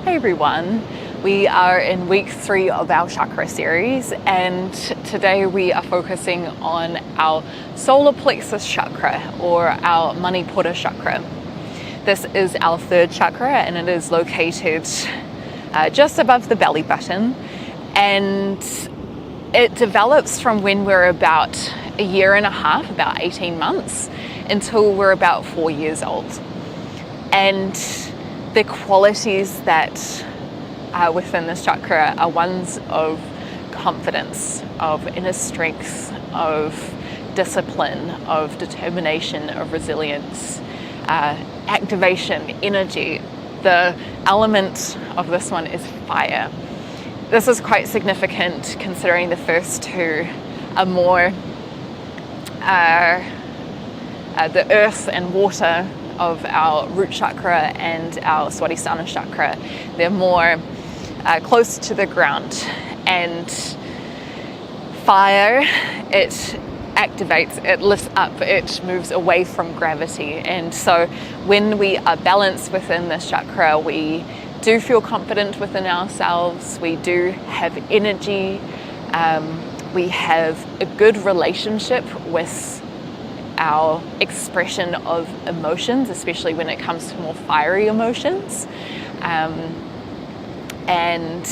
Hey everyone, we are in week 3 of our chakra series, and today we are focusing on our Solar Plexus Chakra, or our Manipura Chakra. This is our 3rd chakra and it is located just above the belly button, and it develops from when we're about a year and a half, about 18 months, until we're about 4 years old. And the qualities that are within this chakra are ones of confidence, of inner strength, of discipline, of determination, of resilience, activation, energy. The element of this one is fire. This is quite significant considering the first two are more the earth and water of our root chakra and our shavasana chakra. They're more close to the ground, and fire, it activates, it lifts up, it moves away from gravity. And so when we are balanced within this chakra, we do feel confident within ourselves, we do have energy, we have a good relationship with our expression of emotions, especially when it comes to more fiery emotions. And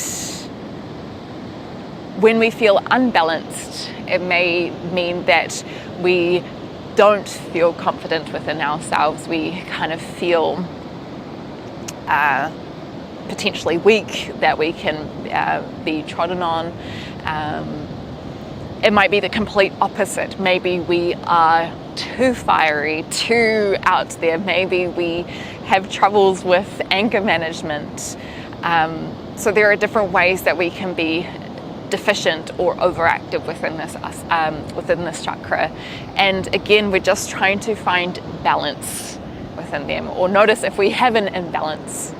when we feel unbalanced, it may mean that we don't feel confident within ourselves. We kind of feel potentially weak, that we can be trodden on. It might be the complete opposite. Maybe we are too fiery, too out there. Maybe we have troubles with anger management. So there are different ways that we can be deficient or overactive within this chakra. And again, we're just trying to find balance within them, or notice if we have an imbalance.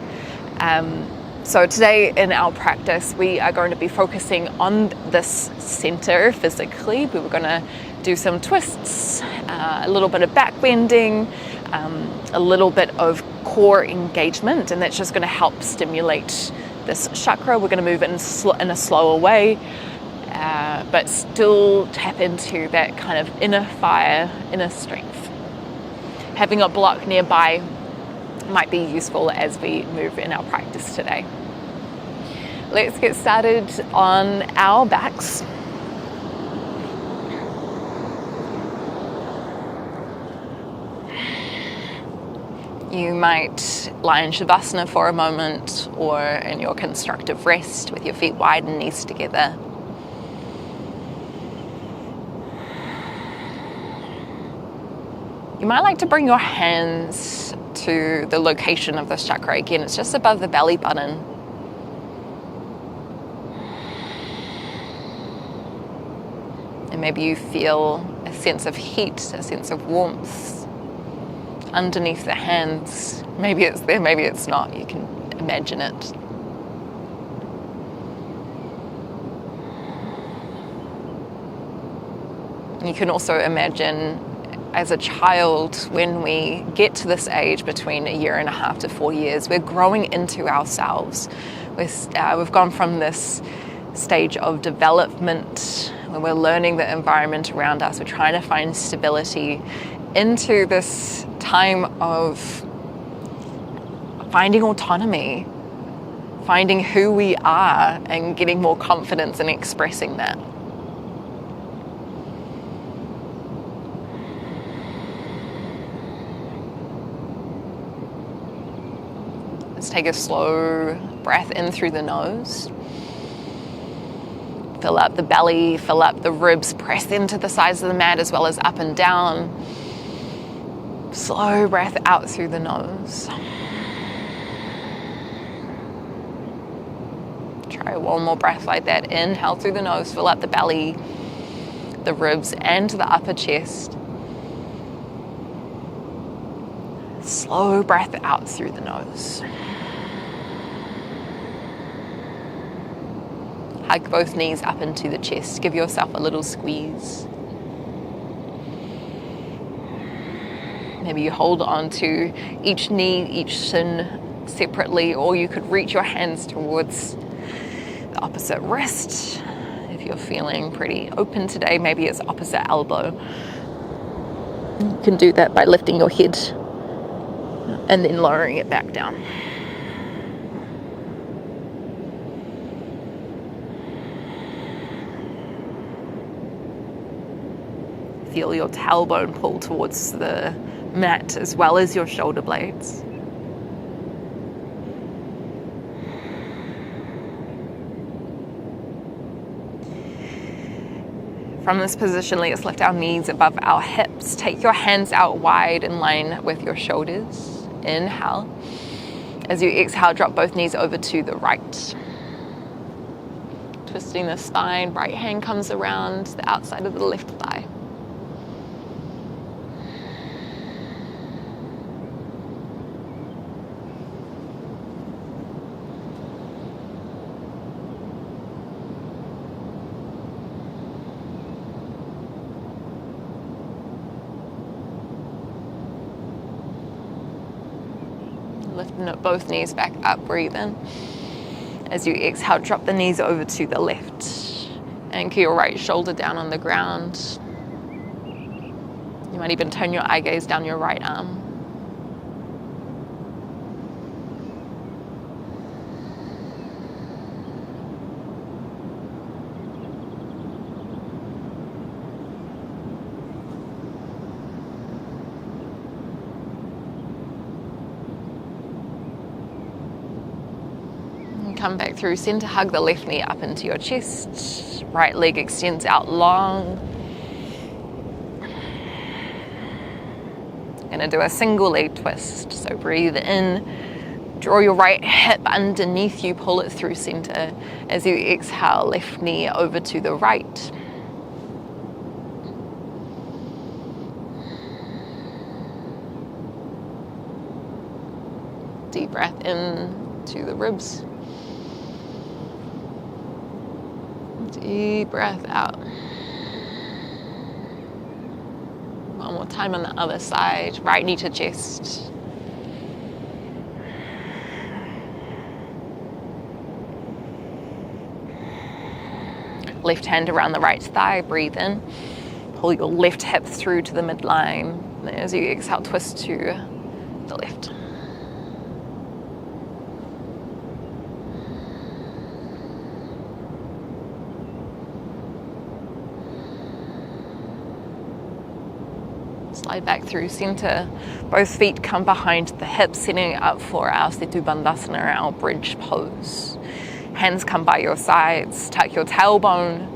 So today in our practice, we are going to be focusing on this center physically. We were going to do some twists, a little bit of backbending, a little bit of core engagement, and that's just going to help stimulate this chakra. We're going to move in a slower way, but still tap into that kind of inner fire, inner strength. Having a block nearby might be useful as we move in our practice today. Let's get started on our backs. You might lie in shavasana for a moment, or in your constructive rest with your feet wide and knees together. You might like to bring your hands to the location of this chakra. Again, it's just above the belly button. And maybe you feel a sense of heat, a sense of warmth underneath the hands. Maybe it's there, maybe it's not. You can imagine it. You can also imagine, as a child, when we get to this age between a year and a half to 4 years, we're growing into ourselves. We've gone from this stage of development where we're learning the environment around us, we're trying to find stability, into this time of finding autonomy, finding who we are, and getting more confidence in expressing that. Let's take a slow breath in through the nose. Fill up the belly, fill up the ribs, press into the sides of the mat as well as up and down. Slow breath out through the nose. Try one more breath like that. Inhale through the nose, fill up the belly, the ribs, and the upper chest. Slow breath out through the nose. Hug both knees up into the chest. Give yourself a little squeeze. Maybe you hold on to each knee, each shin, separately, or you could reach your hands towards the opposite wrist. If you're feeling pretty open today, maybe it's opposite elbow. You can do that by lifting your head and then lowering it back down. Feel your tailbone pull towards the mat as well as your shoulder blades. From this position, let's lift our knees above our hips. Take your hands out wide in line with your shoulders. Inhale. As you exhale, drop both knees over to the right. Twisting the spine, right hand comes around the outside of the left thigh. Lifting both knees back up, breathe in. As you exhale, drop the knees over to the left. Anchor your right shoulder down on the ground. You might even turn your eye gaze down your right arm. Come back through center, hug the left knee up into your chest. Right leg extends out long. Gonna do a single leg twist. So breathe in, draw your right hip underneath you, pull it through center. As you exhale, left knee over to the right. Deep breath in to the ribs. Deep breath out. One more time on the other side. Right knee to chest. Left hand around the right thigh. Breathe in. Pull your left hip through to the midline. As you exhale, twist to the left. Slide back through center. Both feet come behind the hips, setting up for our Setu Bandhasana, our bridge pose. Hands come by your sides, tuck your tailbone,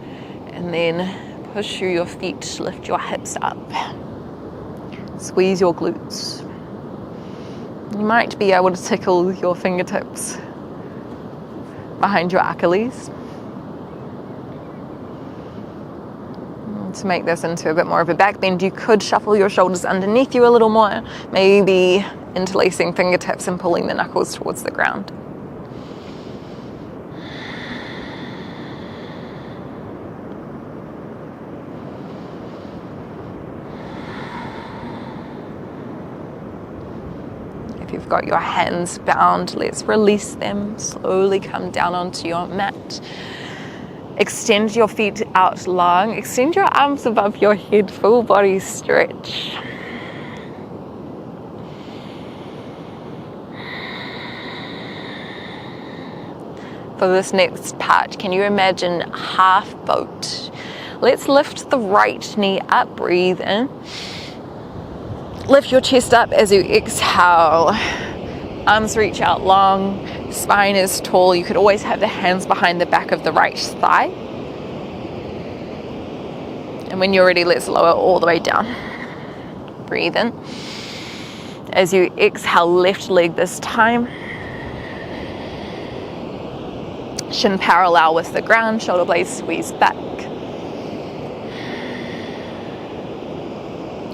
and then push through your feet, lift your hips up. Squeeze your glutes. You might be able to tickle your fingertips behind your Achilles. To make this into a bit more of a back bend, you could shuffle your shoulders underneath you a little more, maybe interlacing fingertips and pulling the knuckles towards the ground. If you've got your hands bound, let's release them. Slowly come down onto your mat. Extend your feet out long. Extend your arms above your head. Full body stretch. For this next part, can you imagine half boat? Let's lift the right knee up. Breathe in. Lift your chest up as you exhale. Arms reach out long. Spine is tall. You could always have the hands behind the back of the right thigh. And when you're ready, let's lower all the way down. Breathe in. As you exhale, left leg this time. Shin parallel with the ground, shoulder blades squeeze back.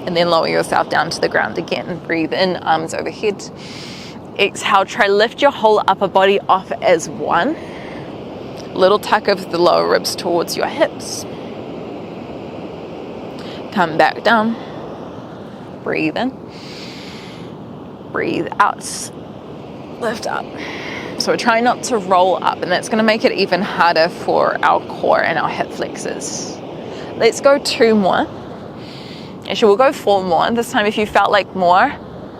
And then lower yourself down to the ground again. Breathe in, arms overhead. Exhale, try lift your whole upper body off as one. Little tuck of the lower ribs towards your hips. Come back down. Breathe in. Breathe out. lift up. So we're trying not to roll up, and that's going to make it even harder for our core and our hip flexors. Let's go 2 more. Actually, we'll go 4 more. This time, if you felt like more,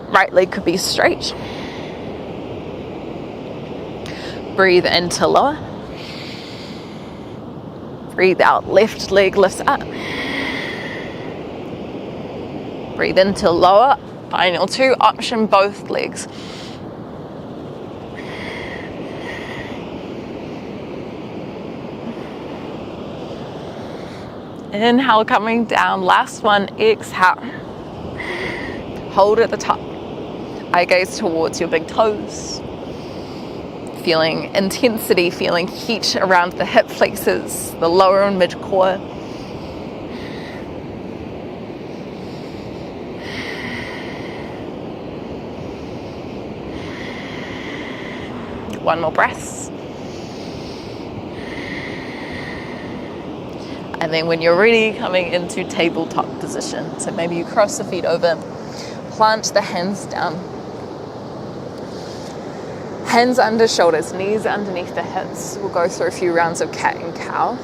right leg could be straight. Breathe in to lower. Breathe out, left leg lifts up. Breathe in to lower. Final 2, option both legs. Inhale, coming down. Last one, exhale. Hold at the top. Eye gaze towards your big toes. Feeling intensity, feeling heat around the hip flexors, the lower and mid core. One more breath. And then when you're ready, coming into tabletop position. So maybe you cross the feet over, plant the hands down. Hands under shoulders, knees underneath the hips. We'll go through a few rounds of cat and cow.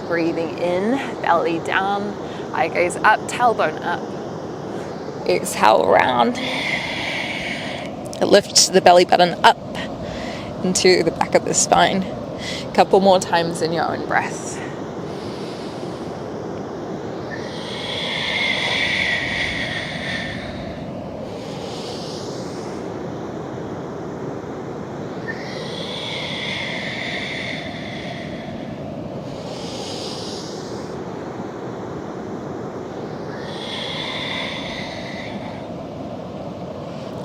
Breathing in, belly down, eye gaze up, tailbone up. Exhale, round. Lift the belly button up into the back of the spine. A couple more times in your own breath.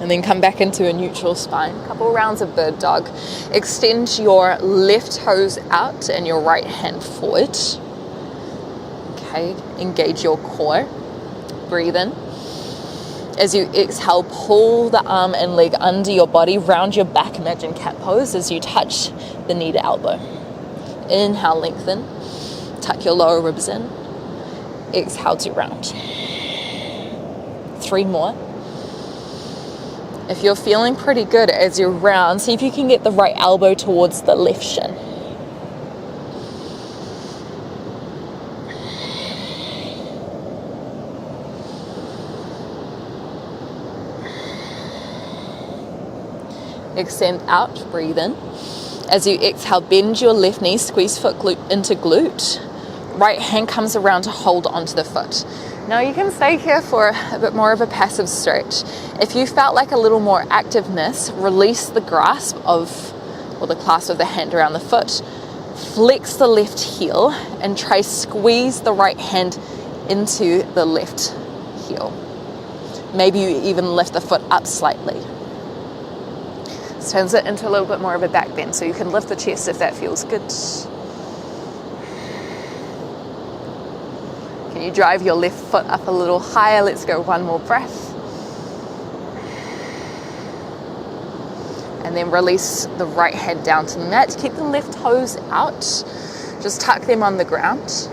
And then come back into a neutral spine. A couple rounds of bird dog. Extend your left toes out and your right hand forward. Okay, engage your core. Breathe in. As you exhale, pull the arm and leg under your body, round your back, imagine cat pose as you touch the knee to elbow. Inhale, lengthen. Tuck your lower ribs in. Exhale to round. 3 more. If you're feeling pretty good as you round, see if you can get the right elbow towards the left shin. Extend out, breathe in. As you exhale, bend your left knee, squeeze foot glute into glute. Right hand comes around to hold onto the foot. Now you can stay here for a bit more of a passive stretch. If you felt like a little more activeness, release the grasp of, or the clasp of the hand around the foot. Flex the left heel and try squeeze the right hand into the left heel. Maybe you even lift the foot up slightly. This turns it into a little bit more of a back bend, so you can lift the chest if that feels good. Can you drive your left foot up a little higher? Let's go 1 more breath. And then release the right hand down to the mat. Keep the left toes out. Just tuck them on the ground.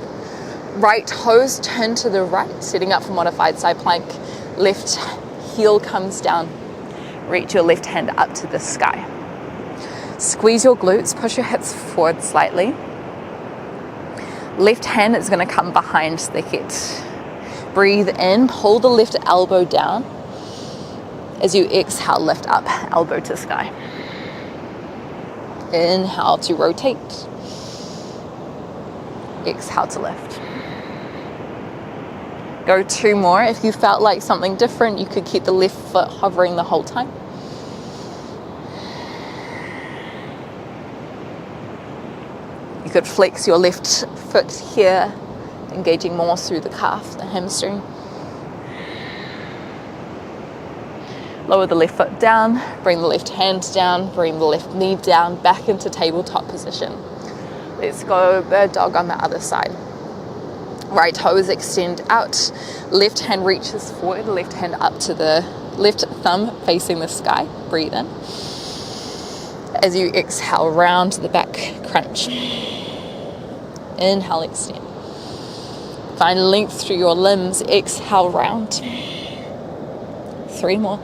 Right toes turn to the right, setting up for modified side plank. Left heel comes down. Reach your left hand up to the sky. Squeeze your glutes, push your hips forward slightly. Left hand is going to come behind the head. Breathe in, pull the left elbow down. As you exhale, lift up, elbow to sky. Inhale to rotate. Exhale to lift. Go 2 more. If you felt like something different, you could keep the left foot hovering the whole time. You could flex your left foot here, engaging more through the calf, the hamstring. Lower the left foot down, bring the left hand down, bring the left knee down, back into tabletop position. Let's go bird dog on the other side. Right toes extend out, left hand reaches forward, left hand up to the left thumb facing the sky. Breathe in. As you exhale, round to the back crunch. Inhale, extend. Find length through your limbs. Exhale, round. 3 more.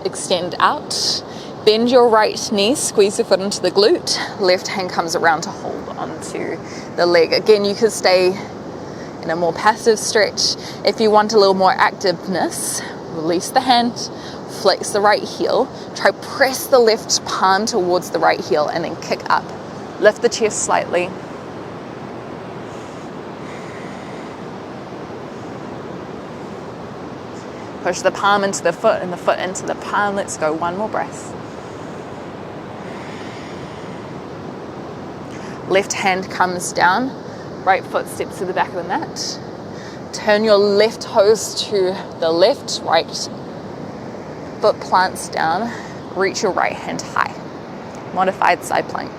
extend out. Bend your right knee, squeeze the foot into the glute. Left hand comes around to hold onto the leg. Again, you could stay in a more passive stretch. If you want a little more activeness, release the hand, flex the right heel. Try press the left palm towards the right heel and then kick up. Lift the chest slightly. Push the palm into the foot and the foot into the palm. Let's go, one more breath. Left hand comes down, right foot steps to the back of the mat. Turn your left toes to the left, right foot plants down. Reach your right hand high. Modified side plank.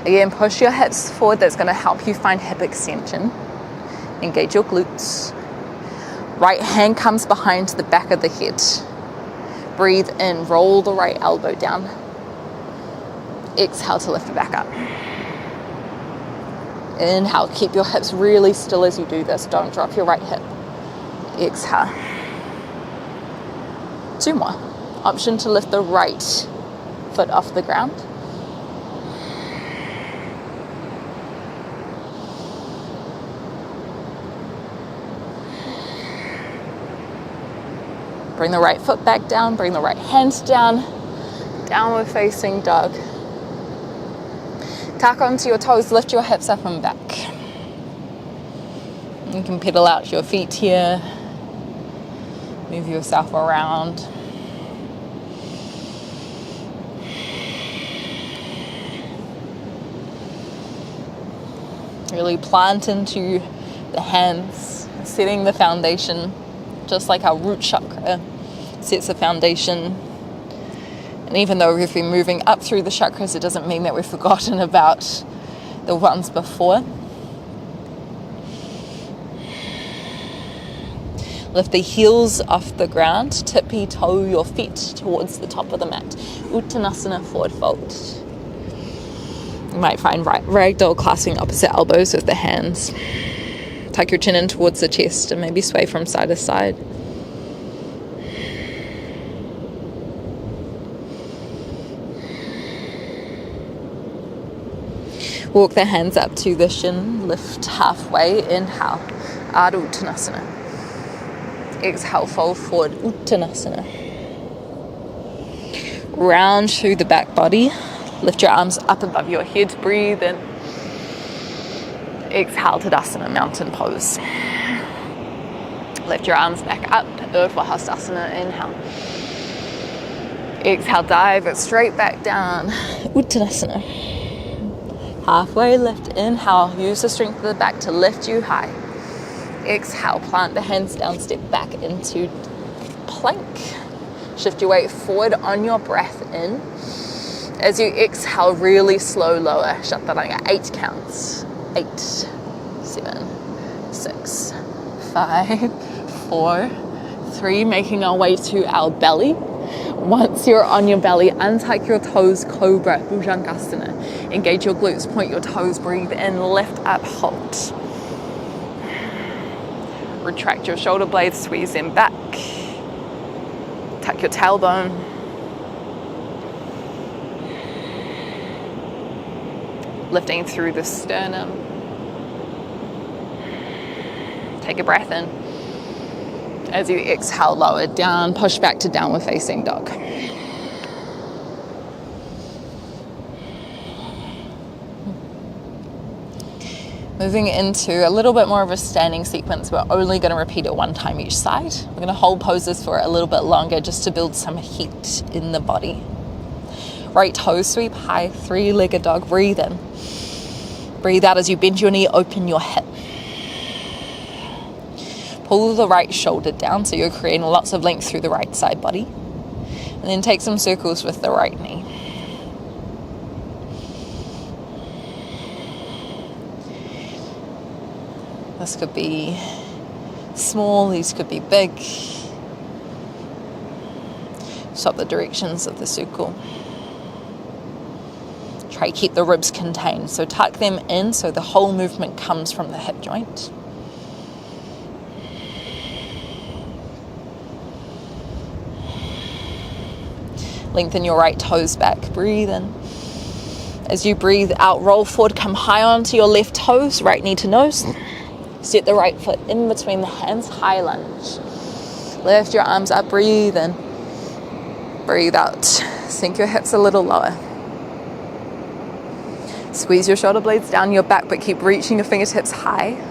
Again, push your hips forward. That's going to help you find hip extension. Engage your glutes. Right hand comes behind the back of the head. Breathe in, roll the right elbow down. Exhale to lift it back up. Inhale, keep your hips really still as you do this. Don't drop your right hip. Exhale. 2 more. Option to lift the right foot off the ground. Bring the right foot back down, bring the right hand down. Downward facing dog. Tuck onto your toes, lift your hips up and back. You can pedal out your feet here. Move yourself around. Really plant into the hands, setting the foundation, just like our root chakra sets the foundation. And even though we've been moving up through the chakras, it doesn't mean that we've forgotten about the ones before. Lift the heels off the ground, tippy toe your feet towards the top of the mat. Uttanasana, forward fold. You might find ragdoll clasping opposite elbows with the hands. Tuck your chin in towards the chest and maybe sway from side to side. Walk the hands up to the shin, lift halfway, inhale, Ardha Uttanasana. Exhale, fold forward, Uttanasana. Round through the back body, lift your arms up above your head, breathe in. Exhale, Tadasana, mountain pose. Lift your arms back up, Urdhva Hastasana, inhale. Exhale, dive it straight back down, Uttanasana. Halfway lift, inhale, use the strength of the back to lift you high. Exhale, plant the hands down, step back into plank. Shift your weight forward on your breath in. As you exhale, really slow lower, Chaturanga, 8 counts. 8, 7, 6, 5, 4, 3, making our way to our belly. Once you're on your belly, untuck your toes, cobra, Bhujangasana. Engage your glutes, point your toes, breathe in, lift up, hold. Retract your shoulder blades, squeeze them back. Tuck your tailbone. Lifting through the sternum. Take a breath in. As you exhale, lower down, push back to downward facing dog. Moving into a little bit more of a standing sequence, we're only going to repeat it 1 time each side. We're going to hold poses for a little bit longer just to build some heat in the body. Right toe sweep high, 3-legged dog, breathe in. Breathe out as you bend your knee, open your hip. Pull the right shoulder down so you're creating lots of length through the right side body. And then take some circles with the right knee. This could be small, these could be big. Swap the directions of the circle. Try to keep the ribs contained. So tuck them in so the whole movement comes from the hip joint. Lengthen your right toes back. Breathe in. As you breathe out, roll forward, come high onto your left toes, right knee to nose. Step the right foot in between the hands, high lunge. Lift your arms up, breathe in. Breathe out. Sink your hips a little lower. Squeeze your shoulder blades down your back, but keep reaching your fingertips high.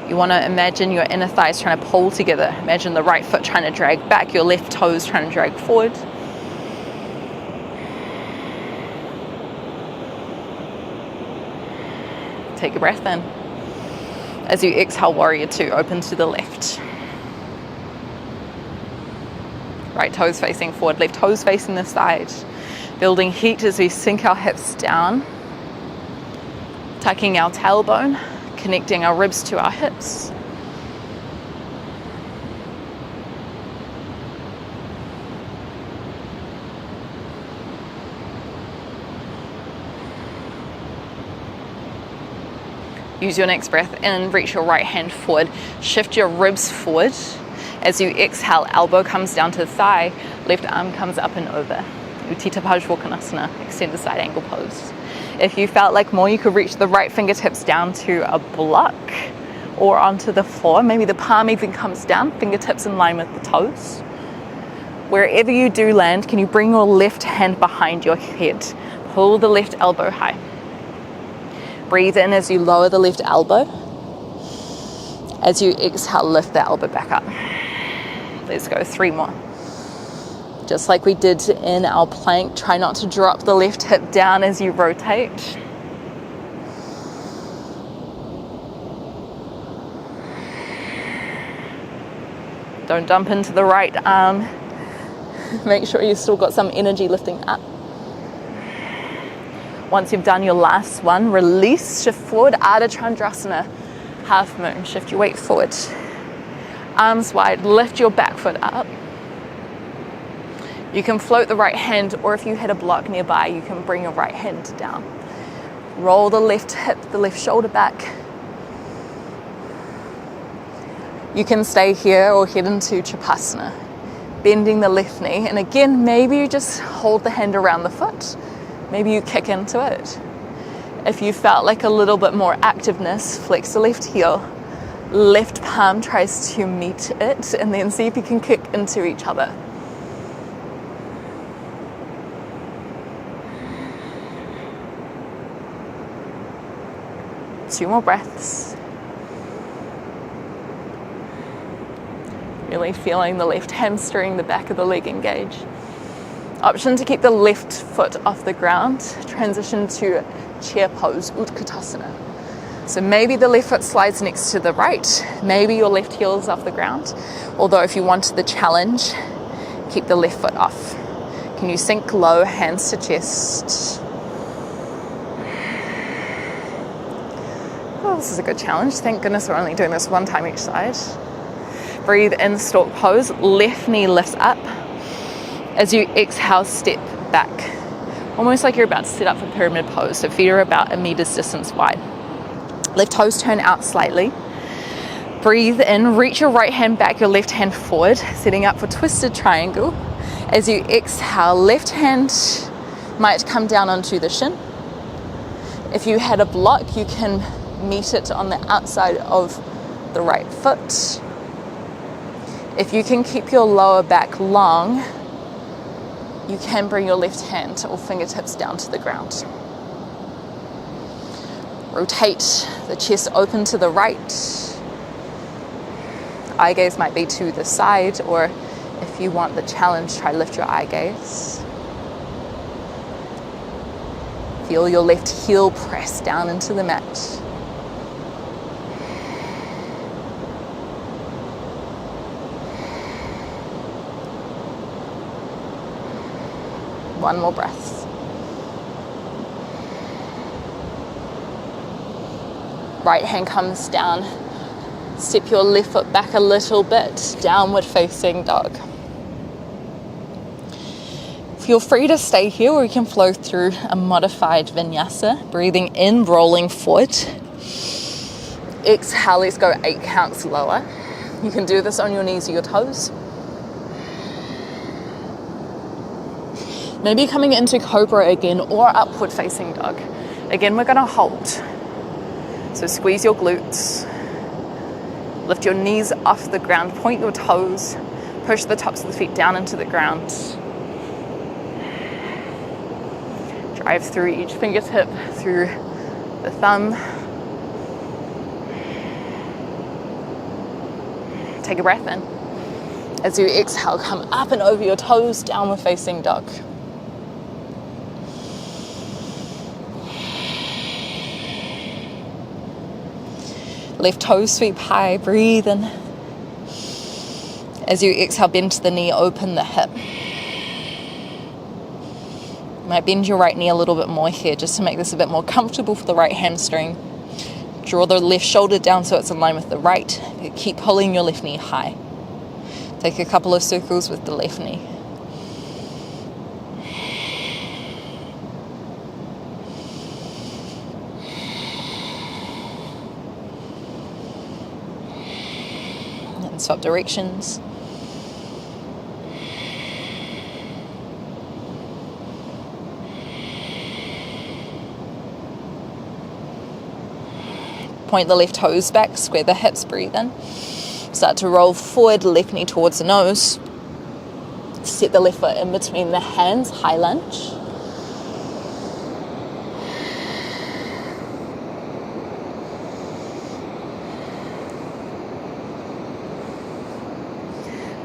You want to imagine your inner thighs trying to pull together. Imagine the right foot trying to drag back, your left toes trying to drag forward. Take a breath in. As you exhale, warrior two, open to the left. Right toes facing forward, left toes facing the side. Building heat as we sink our hips down. Tucking our tailbone, connecting our ribs to our hips. Use your next breath in, reach your right hand forward, shift your ribs forward. As you exhale, elbow comes down to the thigh, left arm comes up and over. Utthita Parsvakonasana, extended side angle pose. If you felt like more, you could reach the right fingertips down to a block or onto the floor. Maybe the palm even comes down, fingertips in line with the toes. Wherever you do land, can you bring your left hand behind your head? Pull the left elbow high. Breathe in as you lower the left elbow. As you exhale, lift the elbow back up. Let's go 3 more. Just like we did in our plank, try not to drop the left hip down as you rotate. Don't dump into the right arm. Make sure you've still got some energy lifting up. Once you've done your last one, release, shift forward, Ardha Chandrasana, half moon. Shift your weight forward. Arms wide, lift your back foot up. You can float the right hand, or if you hit a block nearby, you can bring your right hand down. Roll the left hip, the left shoulder back. You can stay here or head into Chapasana, bending the left knee. And again, maybe you just hold the hand around the foot. Maybe you kick into it. If you felt like a little bit more activeness, flex the left heel. Left palm tries to meet it, and then see if you can kick into each other. Two more breaths. Really feeling the left hamstring, the back of the leg engage. Option to keep the left foot off the ground. Transition to chair pose, Utkatasana. So maybe the left foot slides next to the right. Maybe your left heel is off the ground. Although if you wanted the challenge, keep the left foot off. Can you sink low, hands to chest? Oh, this is a good challenge. Thank goodness we're only doing this one time each side. Breathe in, stork pose. Left knee lifts up. As you exhale, step back. Almost like you're about to sit up for pyramid pose. So feet are about 1 meter's distance wide. Left toes turn out slightly. Breathe in, reach your right hand back, your left hand forward, setting up for twisted triangle. As you exhale, left hand might come down onto the shin. If you had a block, you can meet it on the outside of the right foot. If you can keep your lower back long, you can bring your left hand or fingertips down to the ground. Rotate the chest open to the right. Eye gaze might be to the side, or if you want the challenge, try lift your eye gaze. Feel your left heel press down into the mat. One more breath. Right hand comes down. Step your left foot back a little bit. Downward facing dog. Feel free to stay here, or you can flow through a modified vinyasa. Breathing in, rolling forward. Exhale, let's go 8 counts lower. You can do this on your knees or your toes. Maybe coming into cobra again or upward facing dog. Again, we're going to hold. So squeeze your glutes. Lift your knees off the ground. Point your toes. Push the tops of the feet down into the ground. Drive through each fingertip, through the thumb. Take a breath in. As you exhale, come up and over your toes, downward facing dog. Left toes sweep high, breathe in. As you exhale, bend to the knee, open the hip. You might bend your right knee a little bit more here just to make this a bit more comfortable for the right hamstring. Draw the left shoulder down so it's in line with the right. Keep pulling your left knee high. Take a couple of circles with the left knee. And swap directions. Point the left toes back, square the hips, breathe in. Start to roll forward, left knee towards the nose. Set the left foot in between the hands, high lunge.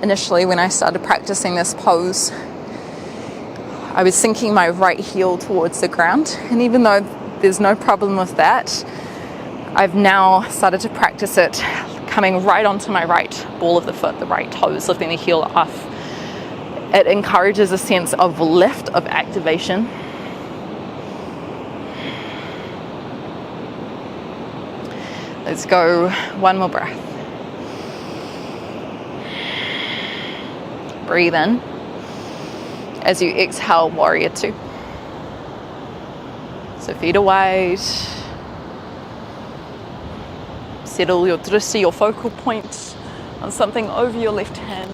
Initially, when I started practicing this pose, I was sinking my right heel towards the ground, and even though there's no problem with that, I've now started to practice it coming right onto my right ball of the foot, the right toes, lifting the heel off. It encourages a sense of lift, of activation. Let's go, one more breath. Breathe in. As you exhale, warrior two. So feet are wide. Settle your drishti, your focal point, on something over your left hand.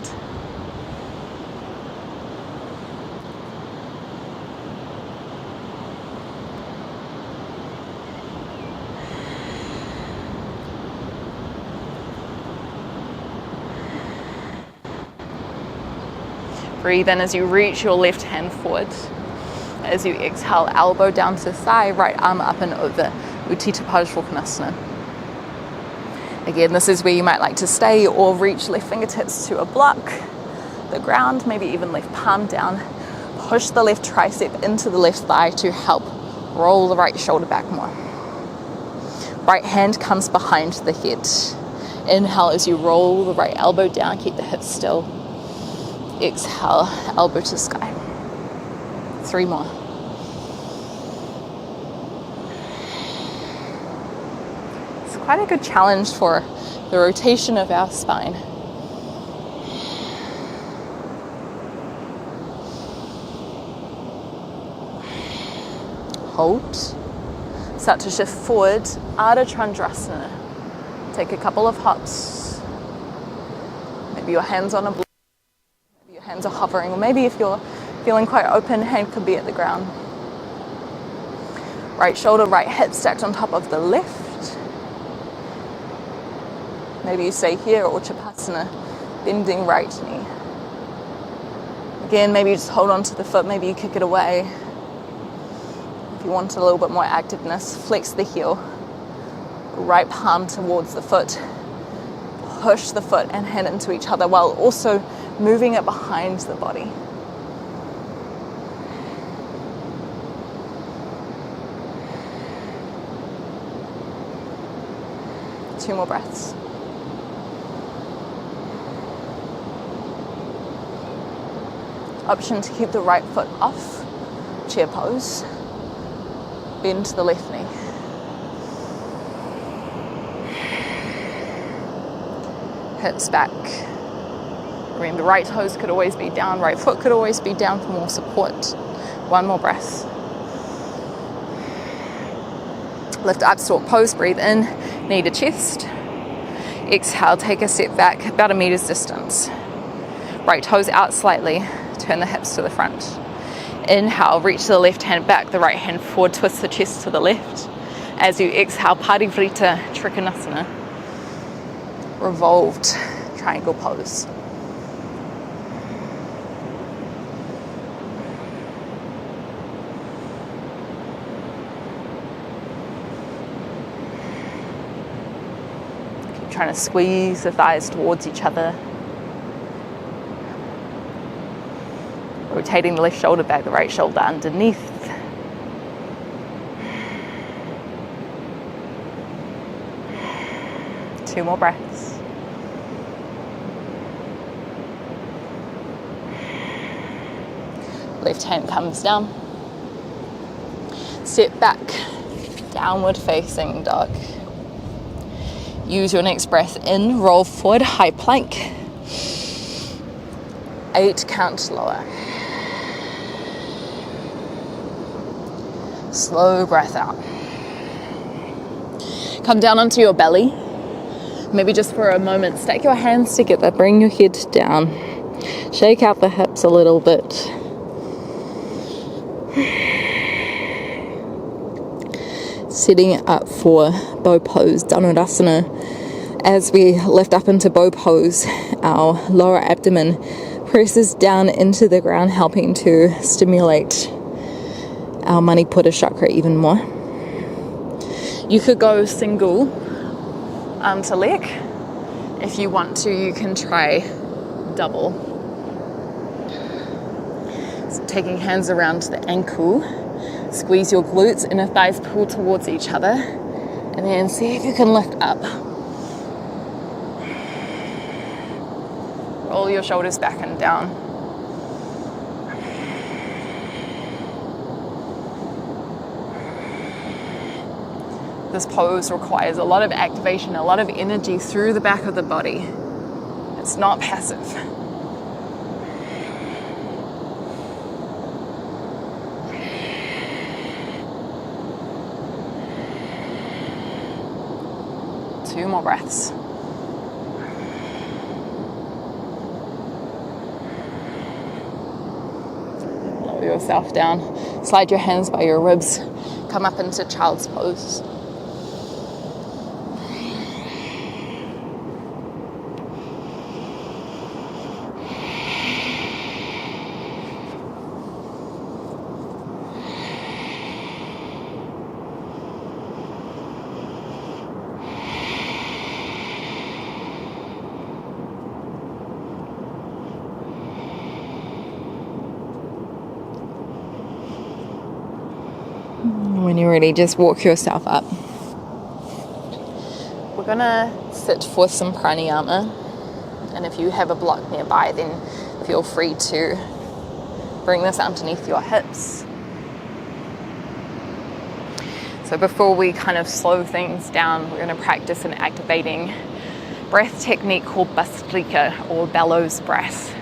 Breathe in as you reach your left hand forward. As you exhale, elbow down to thigh, right arm up and over, Utthita Padasvanasana. Again, this is where you might like to stay or reach left fingertips to a block, the ground, maybe even left palm down. Push the left tricep into the left thigh to help roll the right shoulder back more. Right hand comes behind the head. Inhale as you roll the right elbow down, keep the hips still. Exhale, elbow to sky. 3 more. Quite a good challenge for the rotation of our spine. Hold. Start to shift forward, Ardha Chandrasana. Take a couple of hops. Maybe your hands on a block, maybe your hands are hovering, or maybe if you're feeling quite open, hand could be at the ground. Right shoulder, right hip stacked on top of the left. Maybe you stay here, or Chapasana, bending right knee. Again, maybe you just hold on to the foot, maybe you kick it away. If you want a little bit more activeness, flex the heel, right palm towards the foot. Push the foot and hand into each other while also moving it behind the body. Two more breaths. Option to keep the right foot off, chair pose. Bend to the left knee. Hips back. Remember, right toes could always be down, right foot could always be down for more support. One more breath. Lift up, stork pose, breathe in, knee to chest. Exhale, take a step back, about 1 meter's distance. Right toes out slightly, turn the hips to the front. Inhale, reach the left hand back, the right hand forward, twist the chest to the left. As you exhale, Parivrita Trikonasana, revolved triangle pose. Keep trying to squeeze the thighs towards each other. Rotating the left shoulder back, the right shoulder underneath. Two more breaths. Left hand comes down. Step back, downward facing dog. Use your next breath in, roll forward, high plank. 8 count lower. Slow breath out. Come down onto your belly. Maybe just for a moment, stack your hands together, bring your head down. Shake out the hips a little bit. Setting up for bow pose, Dhanurasana. As we lift up into bow pose, our lower abdomen presses down into the ground, helping to stimulate our Manipura Chakra even more. You could go single arm to leg. If you want to, you can try double. So taking hands around the ankle, squeeze your glutes, inner thighs pull towards each other, and then see if you can lift up. Roll your shoulders back and down. This pose requires a lot of activation, a lot of energy through the back of the body. It's not passive. Two more breaths. Lower yourself down. Slide your hands by your ribs. Come up into child's pose. When you're ready, just walk yourself up. We're gonna sit for some pranayama, and if you have a block nearby, then feel free to bring this underneath your hips. So before we kind of slow things down, we're gonna practice an activating breath technique called Bhastrika, or Bellows breath.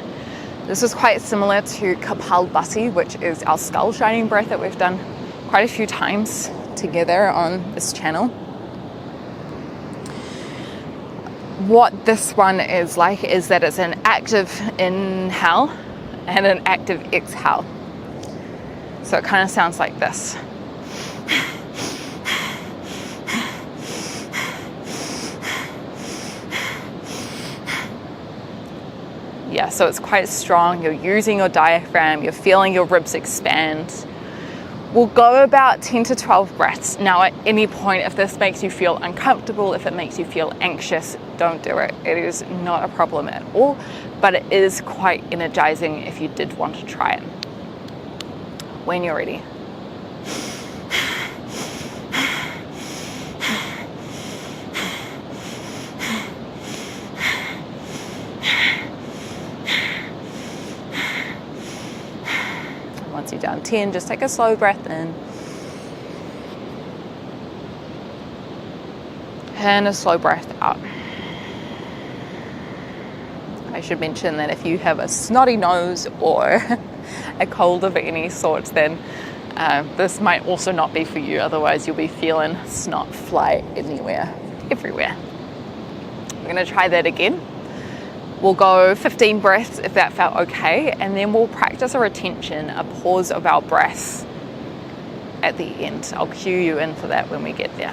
This is quite similar to Kapalbhati, which is our skull shining breath that we've done quite a few times together on this channel. What this one is like is that it's an active inhale and an active exhale. So it kind of sounds like this. Yeah, so it's quite strong. You're using your diaphragm, you're feeling your ribs expand. We'll go about 10 to 12 breaths. Now, at any point, if this makes you feel uncomfortable, if it makes you feel anxious, don't do it. It is not a problem at all, but it is quite energizing if you did want to try it. When you're ready. Once you're down 10, just take a slow breath in. And a slow breath out. I should mention that if you have a snotty nose or a cold of any sort, then this might also not be for you. Otherwise, you'll be feeling snot fly everywhere. We're going to try that again. We'll go 15 breaths if that felt okay, and then we'll practice a retention, a pause of our breath at the end. I'll cue you in for that when we get there.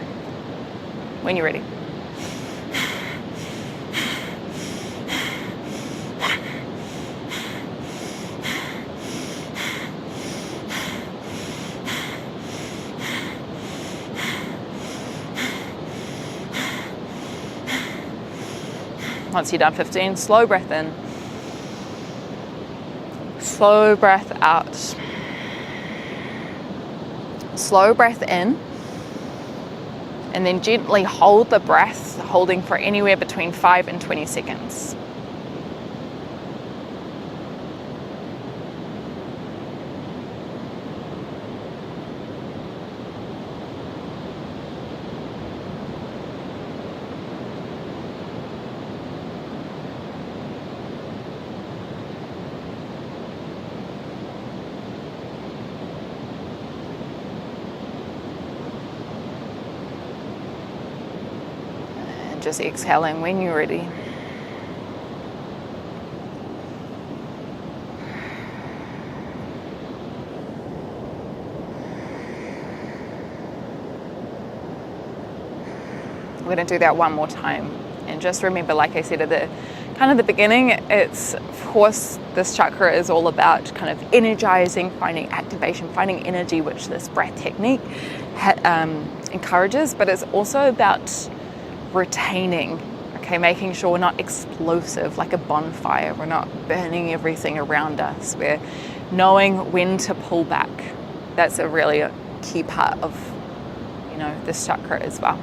When you're ready. Once you're done 15, slow breath in, slow breath out. Slow breath in, and then gently hold the breath, holding for anywhere between 5 and 20 seconds. Just exhaling when you're ready. We're going to do that one more time. And just remember, like I said at the beginning, it's, of course, this chakra is all about kind of energizing, finding activation, finding energy, which this breath technique encourages, but it's also about retaining, okay, making sure we're not explosive like a bonfire. We're not burning everything around us. We're knowing when to pull back. That's a really key part of, this chakra as well.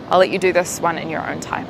I'll let you do this one in your own time.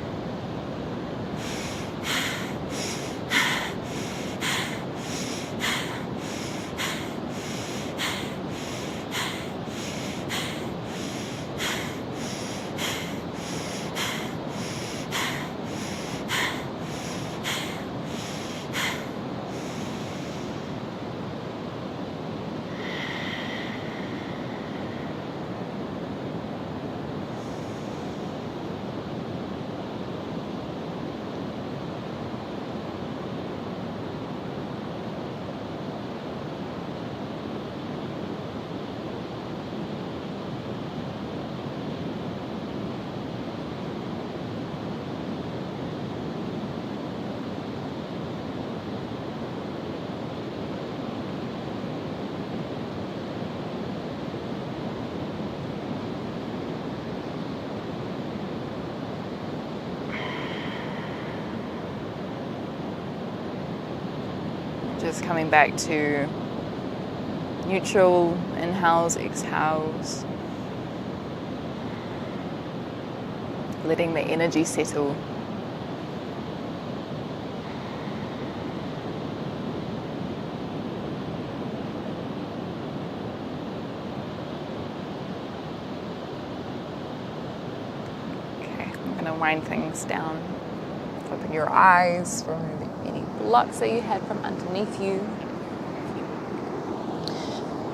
Just coming back to neutral, inhales, exhales. Letting the energy settle. Okay, I'm going to wind things down. Open your eyes, remove any blocks that you had from underneath you.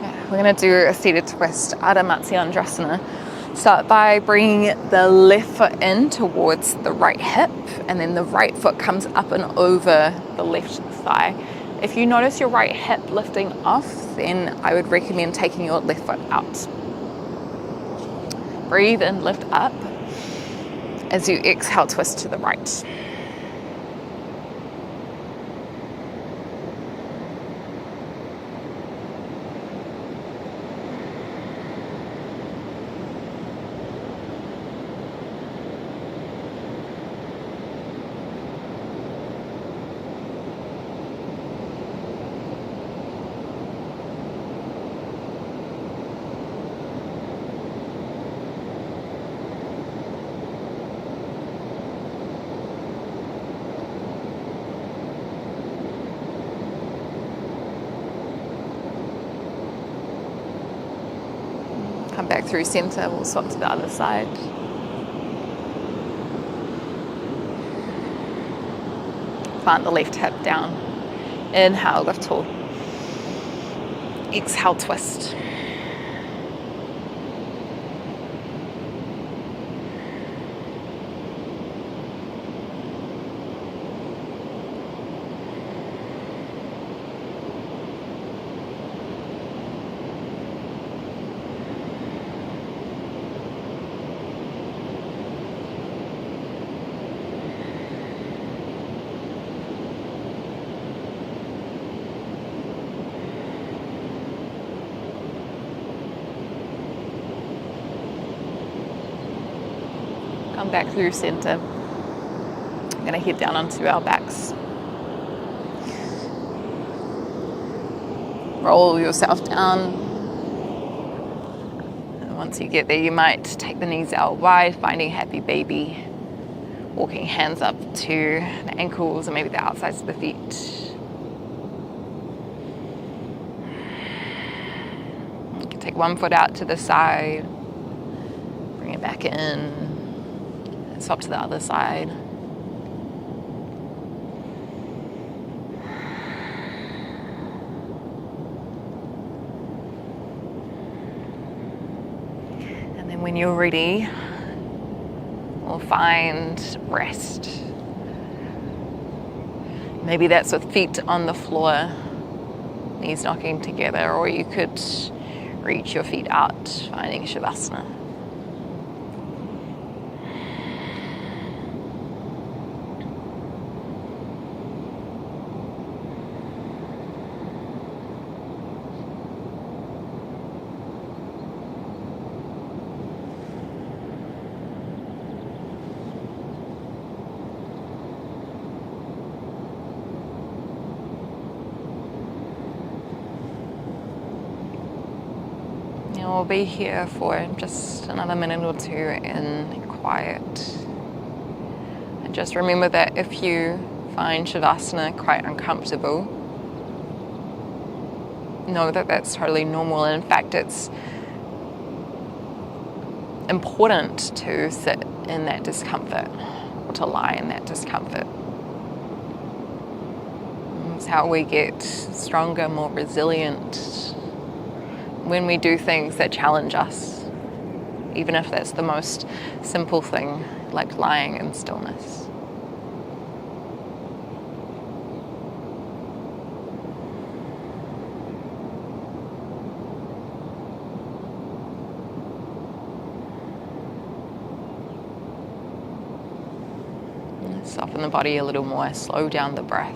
Yeah, we're going to do a seated twist, Ardha Matsyendrasana. Start by bringing the left foot in towards the right hip, and then the right foot comes up and over the left thigh. If you notice your right hip lifting off, then I would recommend taking your left foot out. Breathe and lift up. As you exhale, twist to the right. Come back through center, we'll swap to the other side. Plant the left hip down. Inhale, lift tall. Exhale, twist. Come back through center. I'm going to head down onto our backs. Roll yourself down. And once you get there, you might take the knees out wide, finding happy baby. Walking hands up to the ankles or maybe the outsides of the feet. You can take one foot out to the side, bring it back in, and swap to the other side. And then when you're ready, we'll find rest. Maybe that's with feet on the floor, knees knocking together, or you could reach your feet out, finding shavasana. We'll be here for just another minute or two in quiet. And just remember that if you find shavasana quite uncomfortable, know that that's totally normal. And in fact, it's important to sit in that discomfort or to lie in that discomfort. It's how we get stronger, more resilient when we do things that challenge us, even if that's the most simple thing, like lying in stillness. Soften the body a little more, slow down the breath.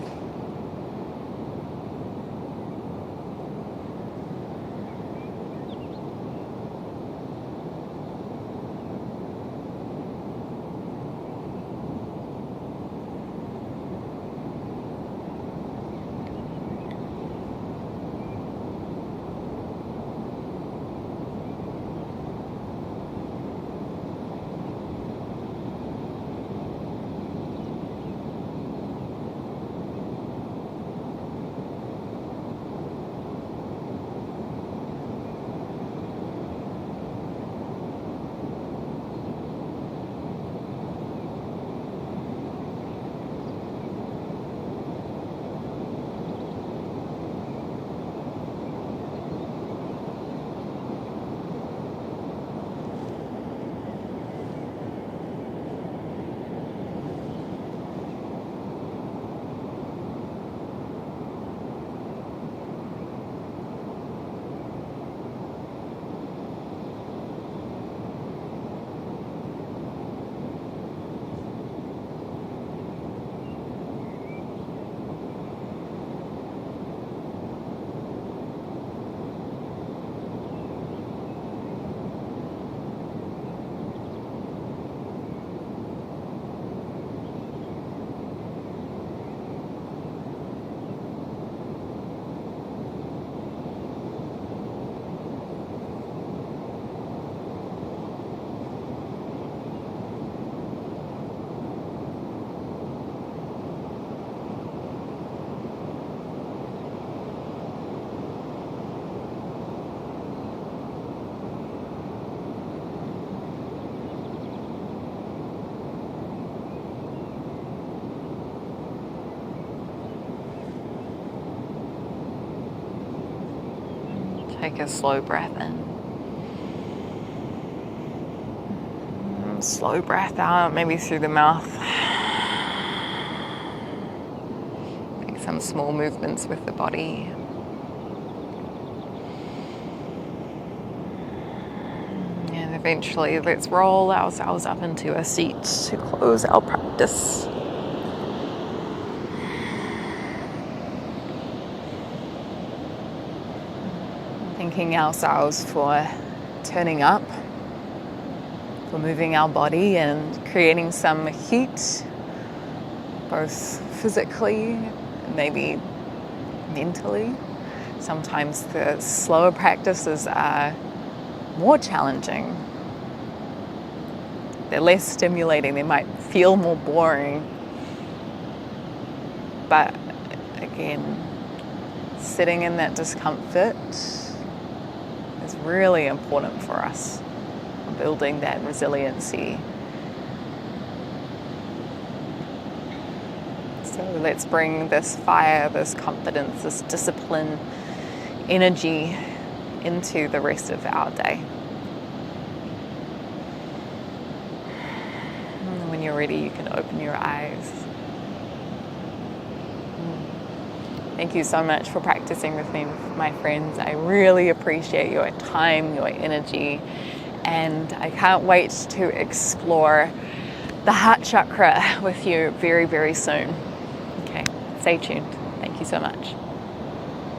Take a slow breath in. Slow breath out, maybe through the mouth. Make some small movements with the body. And eventually, let's roll ourselves up into a seat to close our practice. Thanking ourselves for turning up We're moving our body and creating some heat, both physically, maybe mentally. Sometimes the slower practices are more challenging. They're less stimulating, they might feel more boring. But again, sitting in that discomfort is really important for us, building that resiliency. So let's bring this fire, this confidence, this discipline, energy into the rest of our day. And when you're ready, you can open your eyes. Thank you so much for practicing with me, my friends. I really appreciate your time, your energy, and I can't wait to explore the Heart Chakra with you very, very soon. Okay, stay tuned. Thank you so much.